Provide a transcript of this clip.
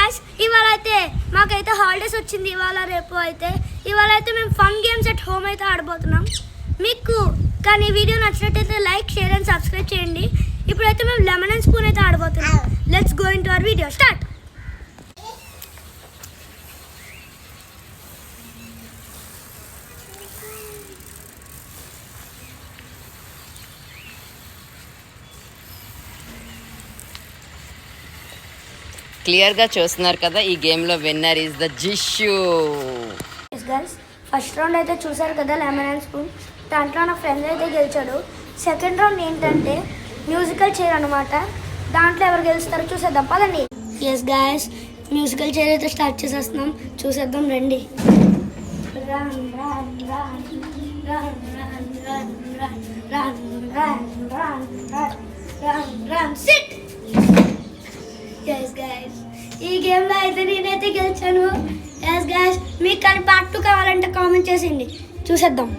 Guys ఇవాళ అయితే మాకైతే హాలిడేస్ వచ్చింది రేపు అయితే మేము ఫన్ గేమ్స్ ఎట్ హోమ్ అయితే ఆడబోతున్నాం. మీకు కానీ వీడియో నచ్చినట్టయితే లైక్ షేర్ అండ్ సబ్స్క్రైబ్ చేయండి. ఇప్పుడైతే మేము లెమన్ అండ్ స్పూన్ అయితే ఆడబోతున్నాం. Let's go into our video start. క్లియర్గా చూస్తున్నారు కదా, ఈ గేమ్లో విన్నర్ ఈజ్ ద జిష్యూ. గర్ల్స్ ఫస్ట్ రౌండ్ అయితే చూసారు కదా లెమన్ అండ్ స్పూన్, దాంట్లో నా ఫ్రెండ్ అయితే గెలిచాడు. సెకండ్ రౌండ్ ఏంటంటే మ్యూజికల్ చైర్ అనమాట. దాంట్లో ఎవరు గెలుస్తారో చూసేద్దాం పదండి. ఎస్ గాయస్, మ్యూజికల్ చైర్ అయితే స్టార్ట్ చేసేస్తున్నాం, చూసేద్దాం రండి. Run run run run run run run run run run run sit. Yes guys, ఈ గేమ్లో అయితే నేనైతే గెలిచాను. ఎస్ గాయస్, మీకు కానీ పార్ట్ 2 కావాలంటే కామెంట్ చేసింది, చూసేద్దాం.